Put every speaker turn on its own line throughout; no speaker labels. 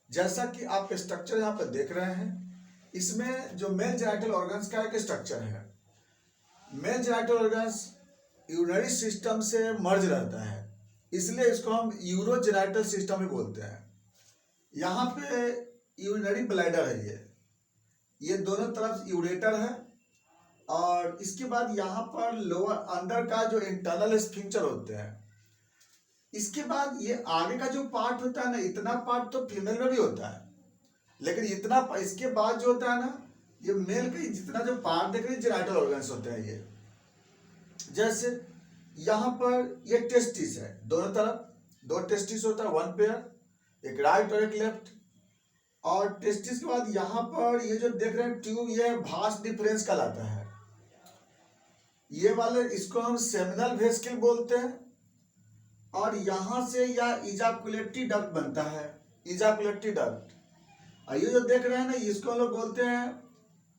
जैसा कि आप स्ट्रक्चर यहाँ पर देख रहे हैं, इसमें जो मेल जेनिटल ऑर्गन्स का एक स्ट्रक्चर है। Mail genital organs urinary system से मर्ज रहता है, इसलिए इसको हम यूरोजेनिटल सिस्टम ही बोलते हैं। यहाँ पे यूरिनरी ब्लैडर है, ये दोनों तरफ यूरेटर है। और इसके बाद यहाँ पर लोअर अंदर का जो इंटरनल स्फिंक्टर होते हैं। इसके बाद ये आगे का जो पार्ट होता है ना, इतना पार्ट तो फीमेल में भी होता है, लेकिन इतना इसके बाद जो होता है ना, ये मेल का जितना जो पार्ट देख रहे हैं जेनिटल ऑर्गन्स होते हैं। ये जैसे यहाँ पर ये टेस्टिस है, दोनों तरफ दो टेस्टिस होता है, वन पेयर, एक राइट और एक लेफ्ट। और टेस्टिस के बाद यहाँ पर ये जो देख रहे हैं ट्यूब, ये भास डिफरेंस कहलाता है। ये वाले इसको हम सेमिनल वेसिकल बोलते हैं। और यहाँ से यह इजाकुलेटरी डक्ट बनता है, इजाकुलेटरी डक्ट। और ये जो देख रहे हैं ना, इसको हम लोग बोलते हैं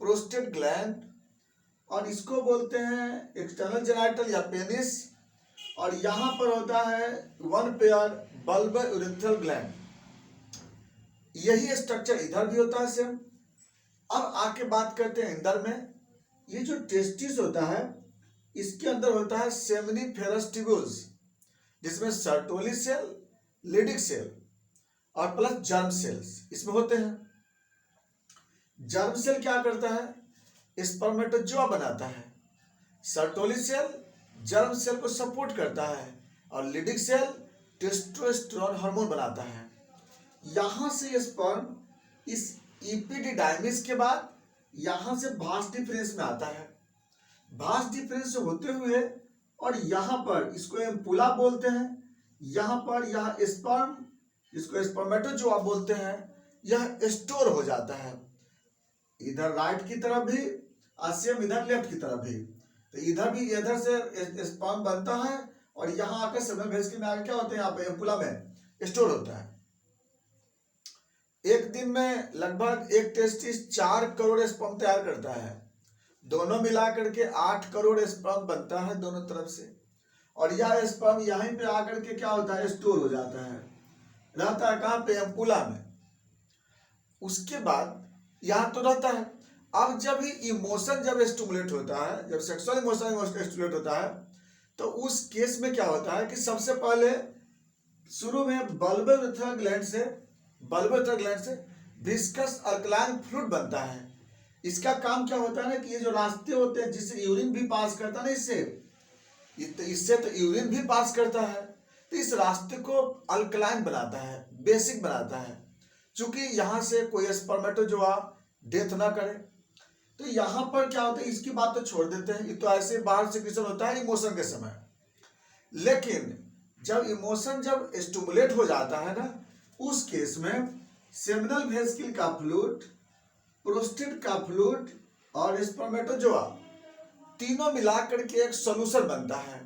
प्रोस्टेट ग्लैंड, और इसको बोलते हैं एक्सटर्नल जेनिटल या पेनिस। और यहाँ पर होता है one pair bulbar urethral gland. यही स्ट्रक्चर इधर भी होता है सेम। अब आके बात करते हैं इंदर में। ये जो टेस्टिस होता है, इसके अंदर होता है सेमिनिफेरस ट्यूब्यूल्स, जिसमें सर्टोली सेल, लिडिक सेल और प्लस जर्म सेल्स इसमें होते हैं। जर्म सेल क्या करता है? स्पर्मेटोजोआ बनाता है। सर्टोली सेल जर्म सेल को सपोर्ट करता है, और लिडिक सेल टेस्टोस्टेरोन हार्मोन बनाता है। यहां से स्पर्म इस इपिडिडाइमिस के बाद यहां से भास डिफरेंस में आता है। भास डिफरेंस होते हुए और यहाँ पर इसको एम्पुला बोलते हैं। यहाँ पर यह स्पर्म, इसको स्पर्मेटोजोआ बोलते हैं, यह स्टोर हो जाता है इधर राइट की तरफ भी और सेम इधर लेफ्ट की तरफ भी। तो इधर भी इधर से स्पर्म बनता है, और यहाँ आकर सेमिनल वेसिकल में आकर क्या होते हैं, यहाँ पे एम्पुला में स्टोर होता है। एक दिन में लगभग एक टेस्टिस 4 करोड़ स्पर्म तैयार करता है। दोनों मिलाकर के 8 करोड़ स्पर्म बनता है दोनों तरफ से। और यह स्पर्म यहीं पे आकर के क्या होता है, स्टोर हो जाता है, रहता है कहाँ पे, एम्पुला में। उसके बाद यहाँ तो रहता है। अब जब ही इमोशन जब स्टिमुलेट होता है, जब सेक्सुअल इमोशन स्टिमुलेट होता है, तो उस केस में क्या होता है कि सबसे पहले शुरू में बल्बर यूरेथ्रल ग्लैंड से विस्कस अल्कलाइन फ्लूइड बनता है। इसका काम क्या होता है ना कि ये जो रास्ते होते हैं जिससे यूरिन भी पास करता है ना, इससे तो यूरिन भी पास करता है, तो इस रास्ते को अल्कलाइन बनाता है, बेसिक बनाता है, चूंकि यहाँ से कोई स्पर्मेटोजोआ डेथ ना करे। तो यहाँ पर क्या होता है, इसकी बात तो छोड़ देते हैं, ये तो ऐसे बाहर सिक्रीशन होता है इमोशन के समय। लेकिन जब इमोशन जब स्टिमुलेट हो जाता है ना, उस केस में सेमिनल वेसिकल का फ्लूइड, प्रोस्टेट का फ्लूइड और स्पर्मेटोजोआ तीनों मिलाकर के एक सॉल्यूशन बनता है।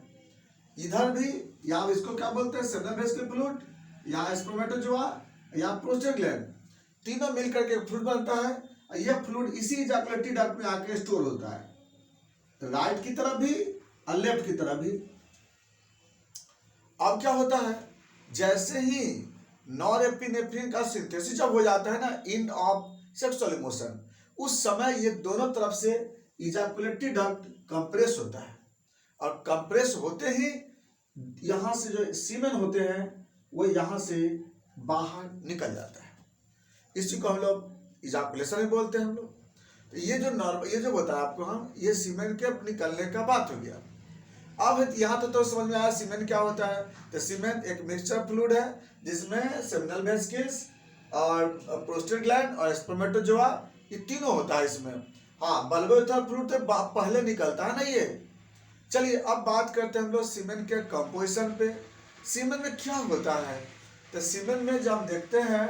इधर भी यहाँ इसको क्या बोलते हैं, सेमिनल वेसिकल फ्लूइड, यहाँ स्पर्मेटोजोआ, यहाँ प्रोस्टेट ग्लैंड, तीनों मिलकर के फ्लूइड बनता है। यह फ्लूइड इसी इजाकुलेटरी डक्ट में आके स्टोर होता है, राइट की तरफ भी और लेफ्ट की तरफ भी। अब क्या होता है, जैसे ही नॉरएपिनेफ्रिन का सिंथेसिस जब हो जाता है ना एंड ऑफ सेक्सुअल इमोशन, उस समय ये दोनों तरफ से इजाकुलेटरी डक्ट कंप्रेस होता है, और कंप्रेस होते ही यहाँ से जो सीमेन होते हैं वो यहाँ से बाहर निकल जाता है। इसी को हम लोग इजाकुलेशन भी बोलते हैं हम लोग। तो ये जो नॉर्मल, ये जो बताया आपको हम, ये सीमेन के निकलने का बात हो गया। अब यहाँ तो समझ में आया सीमेन क्या होता है। तो सीमेन एक मिक्सचर फ्लूइड है जिसमें सेमिनल वेसिकल्स और प्रोस्टेट ग्लैंड और स्पर्मेटोजोआ, ये तीनों होता है इसमें। हाँ, बल्बर यूरेथ्रल फ्लूइड तो पहले निकलता है ना ये। चलिए अब बात करते हैं हम लोग सीमेन के कंपोजिशन पे। सीमेन में क्या होता है, तो सीमेन में जब हम देखते हैं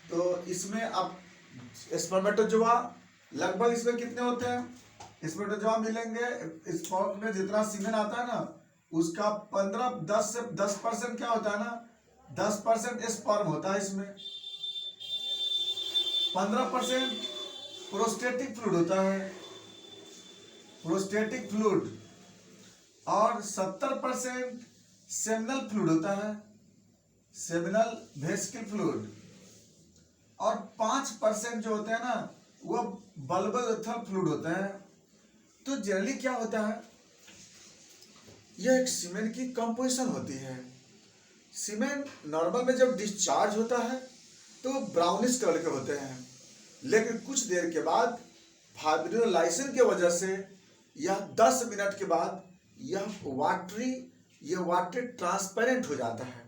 तो इसमें अब स्पर्मेटोजोआ लगभग इसमें कितने होते हैं, स्पर्मेटोजोआ मिलेंगे, स्पर्म में जितना सीमेन आता है ना उसका 10% क्या होता है ना, 10% स्पर्म होता है इसमें, 15% प्रोस्टेटिक फ्लूइड होता है, प्रोस्टेटिक फ्लूइड, और 70% सेमिनल फ्लूइड होता है, सेमिनल वेसिकल फ्लूइड। 5% जो होते हैं ना वो बल्बल एथल फ्लूइड होते हैं। तो जनरली क्या होता है, यह एक सीमेंट की कंपोजिशन होती है। सीमेंट नॉर्मल में जब डिस्चार्ज होता है तो ब्राउनिश कलर के होते हैं, लेकिन कुछ देर के बाद फाइब्रिनोलाइसिस की वजह से यह 10 मिनट के बाद यह वाटरी ट्रांसपेरेंट हो जाता है।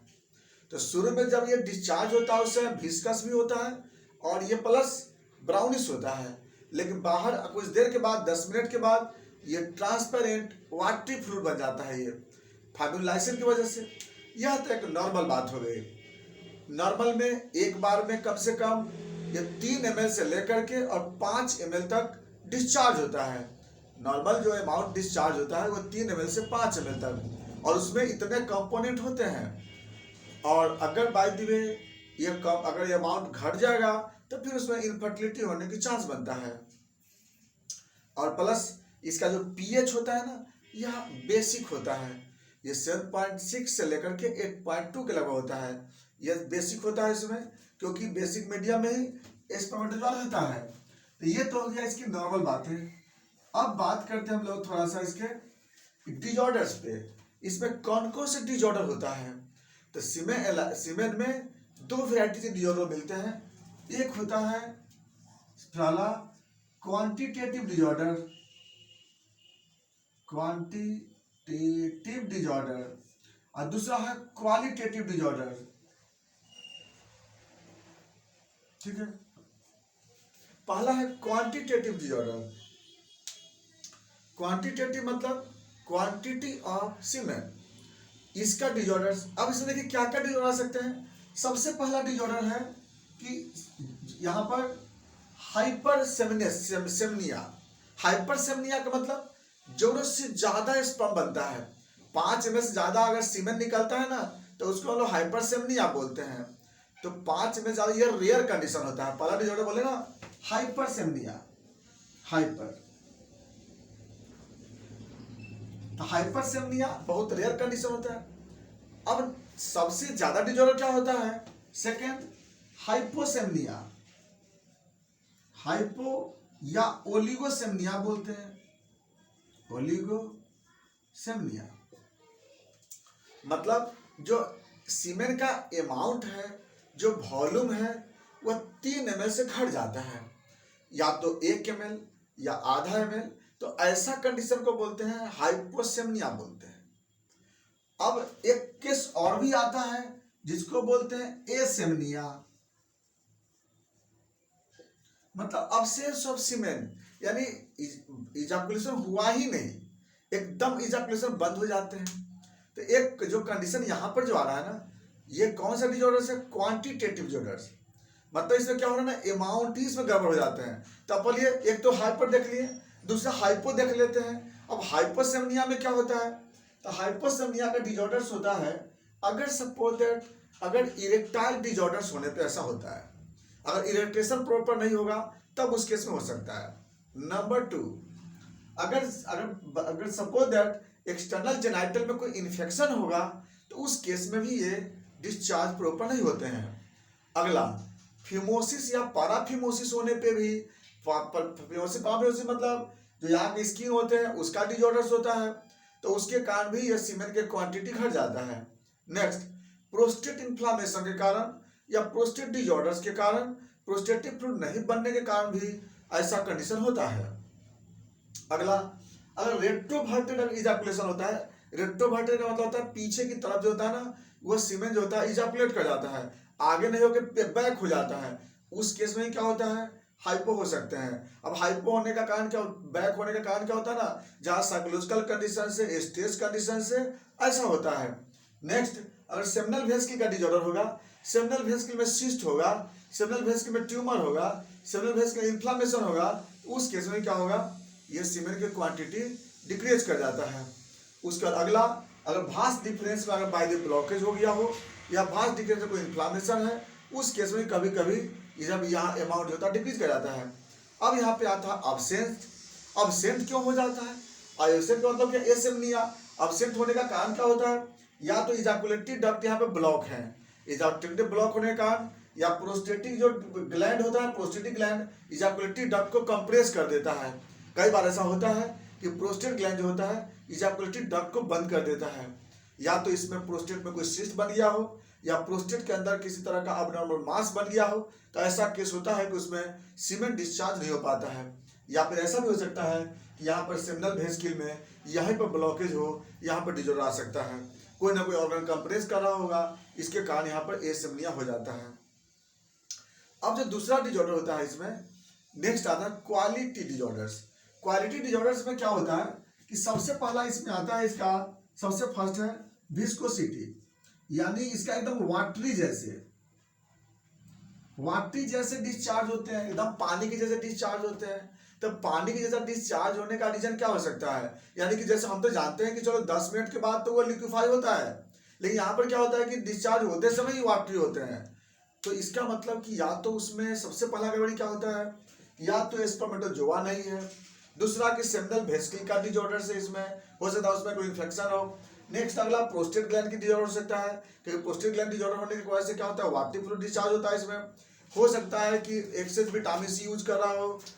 तो शुरू में जब ये डिस्चार्ज होता है उससे विस्कस भी होता है और ये प्लस ब्राउनिश होता है, लेकिन बाहर कुछ देर के बाद 10 मिनट के बाद ये ट्रांसपेरेंट वाटरी फ्लूइड बन जाता है, ये फाइब्रिनोलाइसिस की वजह से। यह तो एक नॉर्मल बात हो गई। नॉर्मल में एक बार में कम से कम ये 3 ml से लेकर के और 5 ml तक डिस्चार्ज होता है। नॉर्मल जो अमाउंट डिस्चार्ज होता है वो 3 ml से 5 ml तक, और उसमें इतने कंपोनेंट होते हैं। और अगर बाय द वे अगर ये अमाउंट घट जाएगा तो फिर उसमें इनफर्टिलिटी होने की चांस बनता है। और प्लस इसका जो पीएच होता है ना, यह बेसिक होता है। ये 7.6 से लेकर के 8.2 के लगभग होता है। यह बेसिक होता है इसमें, क्योंकि बेसिक मीडियम में ही स्पर्मेटोजोआ रहता है। तो ये तो हो गया इसकी नॉर्मल बात है। अब बात करते हैं हम लोग थोड़ा सा इसके डिजॉर्डर्स पे। इसमें कौन कौन से डिजॉर्डर होता है? तो सीमेन में 2 वैरायटी के डिजॉर्डर मिलते हैं। एक होता है पहला क्वांटिटेटिव डिजॉर्डर और दूसरा है क्वालिटेटिव डिजॉर्डर। ठीक है, पहला है क्वांटिटेटिव डिजॉर्डर। क्वांटिटेटिव मतलब क्वांटिटी ऑफ सीमेन, इसका डिजॉर्डर। अब इसमें देखिए क्या क्या डिजॉर्डर आ सकते हैं। सबसे पहला डिजॉर्डर है कि यहाँ पर हाइपरसेमनिया। हाइपरसेमनिया का मतलब जरूरत से ज्यादा स्पर्म बनता है। 5 ml से ज्यादा अगर सीमेन निकलता है ना तो उसको हम लोग हाइपरसेमनिया बोलते हैं। तो 5 ml ज्यादा, ये रेयर कंडीशन होता है। पहला डिजॉर्डर बोले ना हाइपरसेमनिया, तो हाइपरसेमनिया बहुत रेयर कंडीशन होता है। अब सबसे ज्यादा डिजॉर्डर क्या होता है? सेकेंड हाइपोसेमनिया, हाइपो या ओलिगोसेमनिया बोलते हैं। ओलिगोसेमनिया मतलब जो सीमेन का अमाउंट है, जो वॉल्यूम है, वह 3 ml से घट जाता है, या तो 1 ml या आधा ml। तो ऐसा कंडीशन को बोलते हैं हाइपोसेमनिया बोलते हैं। अब एक केस और भी आता है जिसको बोलते हैं एसेमनिया, मतलब अब्सेंस ऑफ सीमेन, यानी इजाकुलेशन हुआ ही नहीं, एकदम इजाकुलेशन बंद हो जाते हैं। तो एक जो कंडीशन यहाँ पर जो आ रहा है ना, ये कौन सा डिजॉर्डर है? Quantitative disorder. मतलब इसमें क्या हो रहा है ना, अमाउंट ही इसमें गड़बड़ हो जाते हैं। तो अब बोलिए, एक तो हाइपर देख लिए, दूसरा हाइपो देख लेते हैं। अब हाइपोसेमनिया में क्या होता है? तो हाइपोसेमनिया का डिजॉर्डर्स होता है, अगर सपोज दैट अगर इरेक्टाइल डिजॉर्डर्स होने पे ऐसा होता है। अगर इरेक्टेशन प्रॉपर नहीं होगा तब उस केस में हो सकता है। नंबर 2, अगर सपोज दैट एक्सटर्नल जेनाइटल में कोई इन्फेक्शन होगा तो उस केस में भी ये डिस्चार्ज प्रॉपर नहीं होते हैं। अगला फिमोसिस या पाराफिमोसिस होने पे भी, पाराफिमोसिस मतलब जो यहाँ के स्किन होते हैं उसका डिजॉर्डर्स होता है, तो उसके कारण भी यह सीमेन के क्वांटिटी घट जाता है। नेक्स्ट, प्रोस्टेट इन्फ्लामेशन के कारण या प्रोस्टेट डिजॉर्डर्स के कारण, प्रोस्टेटिव फ्लूइड नहीं बनने के कारण भी ऐसा कंडीशन होता है। अगला, अगर रेट्रोवर्टेड इजाकुलेशन होता है, रेट्रोवर्टेड का मतलब होता है पीछे की तरफ जो होता है ना, वो सीमेन जो होता है इजाकुलेट कर जाता है, आगे नहीं होकर बैक हो जाता है। उस केस में क्या होता है? हाइपो हो सकते हैं। अब हाइपो होने का कारण क्या, बैक होने का कारण क्या होता है ना, जहाँ साइकोलॉजिकल कंडीशन से, स्ट्रेस कंडीशन से ऐसा होता है। नेक्स्ट, अगर सेमिनल वेसिकल का डिजॉर्डर होगा, सेमिनल वेसिकल में सिस्ट होगा, सेमिनल वेसिकल में ट्यूमर होगा, सेमिनल वेसिकल में इन्फ्लामेशन होगा, उस केस में क्या होगा? ये सीमेन की क्वांटिटी डिक्रीज कर जाता है। उसका अगला, अगर भास डिफरेंस में अगर बाय द ब्लॉकेज हो गया हो या भास डिफरेंस में कोई इन्फ्लामेशन है, उस केस में कभी कभी जब यहाँ अमाउंट होता है डिक्रीज कर जाता है। अब यहाँ पे आता है अब्सेंट। अब्सेंट क्यों हो जाता है? अब्सेंट का मतलब क्या? एसेमनिया। अब्सेंट होने का कारण क्या होता है? या तो इजाकुलेटरी डक्ट यहाँ पे ब्लॉक है, इजाकुलेटरी ब्लॉक होने के कारण या प्रोस्टेटिक जो ग्लैंड होता है, प्रोस्टेटिक ग्लैंड इजैकुलेटरी डक्ट को कंप्रेस कर देता है। कई बार ऐसा होता है कि प्रोस्टेट ग्लैंड जो होता है इजैकुलेटरी डक्ट को बंद कर देता है, या तो इसमें प्रोस्टेट में कोई सिस्ट बन गया हो या प्रोस्टेट के अंदर किसी तरह का अबनॉर्मल मास बन गया हो, तो ऐसा केस होता है कि उसमें सीमेंट डिस्चार्ज नहीं हो पाता है। या फिर ऐसा भी हो सकता है कि यहाँ पर सेमिनल वेसिकल में यहीं पर ब्लॉकेज हो, यहाँ पर डिजॉर्डर आ सकता है, कोई ना कोई ऑर्गन कंप्रेस कर रहा होगा, इसके कारण यहाँ पर एसेमिनिया हो जाता है। अब जो दूसरा डिजॉर्डर होता है इसमें नेक्स्ट आता है क्वालिटी डिजॉर्डर्स। क्वालिटी डिजॉर्डर्स में क्या होता है कि सबसे पहला इसमें आता है, इसका सबसे फर्स्ट है विस्कोसिटी, यानी इसका एकदम वाटरी जैसे डिस्चार्ज होते हैं, एकदम पानी के जैसे डिस्चार्ज होते हैं। तो पानी के जैसा डिस्चार्ज होने का रीजन क्या हो सकता है, यानी कि जैसे हम तो जानते हैं कि चलो 10 मिनट के बाद तो वो लिक्विफाई होता है, लेकिन यहाँ पर क्या होता है कि डिस्चार्ज होते समय ही वाटरी होते हैं। तो इसका मतलब कि या तो उसमें सबसे पहला गड़बड़ी क्या होता है, या तो स्पर्मेटोजोआ नहीं है, दूसरा कि सेमिनल वेसिकल का डिजॉर्डर से इसमें हो सकता है, उसमें कोई इन्फेक्शन हो। नेक्स्ट अगला प्रोस्टेट ग्लैंड की डिजॉर्डर हो सकता है, क्योंकि प्रोस्टेट ग्लैंड डिजॉर्डर होने की वजह से क्या होता है वाटरी फ्लूइड डिस्चार्ज होता है इसमें। हो सकता है कि एक्सेस विटामिन सी यूज कर रहा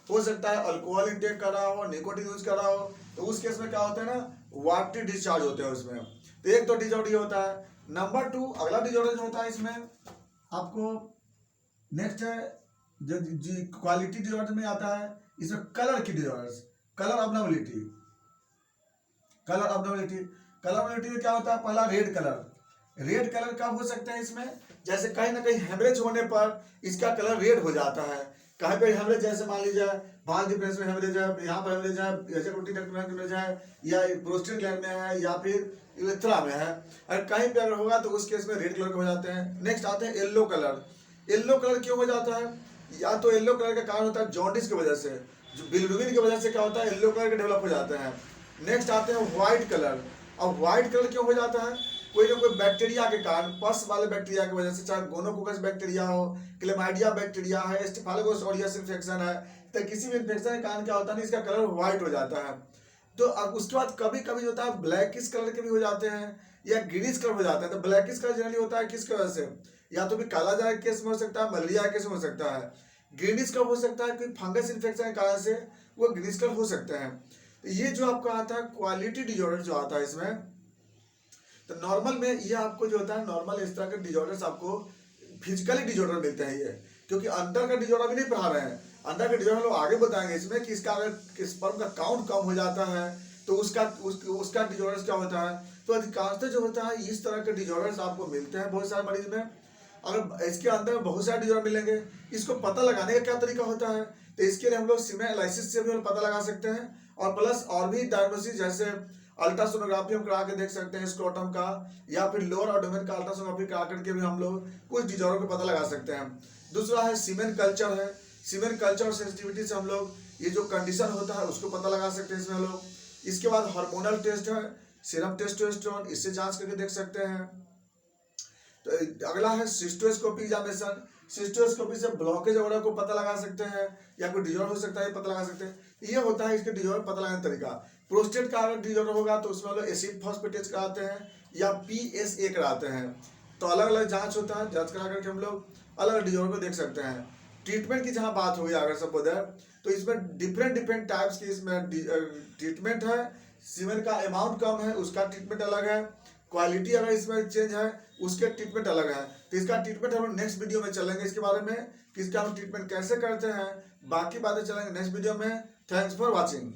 हो सकता है अल्कोहल इंटेक कर रहा हो, निकोटिन यूज कर रहा हो, तो उस केस में क्या होता है ना वाटरी डिस्चार्ज होते हैं उसमें। तो एक तो डिजॉर्डर होता है। नंबर 2 अगला डिजॉर्डर जो होता है इसमें आपको नेक्स्ट है जो क्वालिटी डिजॉर्डर में आता है, इसमें कलर की डिजॉर्डर्स, कलर अबनॉर्मलिटी में क्या होता है, पहला रेड कलर कब हो सकता है इसमें, जैसे कहीं ना कहीं हेमरेज होने पर इसका कलर रेड हो जाता है। कहीं पे हेमरेज, जैसे मान लीजिए भाग डिफरेंस में हेमरेज है, यहाँ पर हेमरेज है, एजेक्युटिव डक्ट में हेमरेज है, या प्रोस्टेट ग्लैंड में है, या फिर यूरेथ्रा में है, और कहीं पे अगर होगा तो उस केस में रेड कलर हो जाते हैं। नेक्स्ट आते हैं येलो कलर क्यों हो जाता है, या तो येलो कलर का कारण होता है जॉन्डिस की वजह से, जो बिलिरुबिन की वजह से क्या होता है येलो कलर के डेवलप हो जाते हैं। नेक्स्ट आते हैं व्हाइट कलर। अब व्हाइट कलर क्यों हो जाता है, कोई ना कोई बैक्टीरिया के कारण, पस वाले बैक्टीरिया की वजह से, चाहे गोनोकोकस बैक्टीरिया हो, क्लेमाइडिया बैक्टीरिया है, स्टेफाइलोकोकस ऑरियस इन्फेक्शन है, तो किसी भी इन्फेक्शन के कारण क्या होता है इसका कलर व्हाइट हो जाता है। तो अब उसके बाद कभी कभी होता है ब्लैकिश कलर के भी हो जाते हैं या ग्रीनिश कलर हो जाते हैं। तो ब्लैकिश कलर जनरली होता है किसकी वजह से, या तो भी काला जार केस में हो सकता है, मलेरिया केस में हो सकता है। ग्रीनिश कलर हो सकता है कि फंगस इन्फेक्शन के कारण से वो ग्रीनिश कलर हो सकते हैं। तो ये जो आपका आता है क्वालिटी डिजॉर्डर जो आता है इसमें, तो नॉर्मल में ये आपको जो होता है नॉर्मल इस तरह के डिजॉर्डर्स आपको फिजिकली डिजॉर्डर मिलते हैं ये, क्योंकि अंदर का डिजॉर्डर भी नहीं पढ़ा रहे हैं। अंदर का डिजॉर्डर लोग आगे बताएंगे इसमें कि इसका अगर स्पर्म का काउंट कम हो जाता है तो उसका डिजॉर्डर्स क्या होता है। तो अधिकांशतः जो होता है इस तरह के डिजॉर्डर्स आपको मिलते हैं बहुत सारे मरीज में। अगर इसके अंदर बहुत सारे डिजॉर्डर मिलेंगे, इसको पता लगाने का क्या तरीका होता है, तो इसके लिए हम लोग सीमेन एनालिसिस से भी पता लगा सकते हैं, और प्लस और भी डायग्नोसिस जैसे अल्ट्रासोनोग्राफी हम करा के देख सकते हैं स्क्रोटम का, या फिर लोअर एब्डोमेन का अल्ट्रासोनोग्राफी करा करके भी हम लोग कुछ डिजॉर्डर को पता लगा सकते हैं। दूसरा है सीमेन कल्चर सीमेन कल्चर और सेंसिटिविटी से हम लोग ये जो कंडीशन होता है उसको पता लगा सकते हैं इसमें हम लोग। इसके बाद हार्मोनल टेस्ट है, सीरम टेस्टोस्टेरोन, इससे जांच करके देख सकते हैं। तो अगला है सिस्टोस्कोपी एग्जामिनेशन। सिस्टोस्कोपी से ब्लॉकेज वगैरह को पता लगा सकते हैं, या कोई डिजॉर्डर हो सकता है ये पता लगा सकते हैं। ये होता है इसके डिजॉर्डर पता लगाने का तरीका। प्रोस्टेट का अगर डिजॉर्डर होगा तो उसमें लोग एसिड फॉस्फेटेज कराते हैं या PSA कराते हैं। तो अलग अलग जांच होता है, जांच करा करके हम लोग अलग अलग डिजॉर्डर को देख सकते हैं। ट्रीटमेंट की जहाँ बात हुई अगर सपोज है, तो इसमें डिफरेंट टाइप्स की इसमें ट्रीटमेंट है। सीमेन का अमाउंट कम है उसका ट्रीटमेंट अलग है, क्वालिटी अगर इसमें चेंज है उसके ट्रीटमेंट अलग है। तो इसका ट्रीटमेंट हम लोग नेक्स्ट वीडियो में चलेंगे इसके बारे में कि इसका हम ट्रीटमेंट कैसे करते हैं, बाकी बातें चलेंगे नेक्स्ट वीडियो में। Thanks for watching.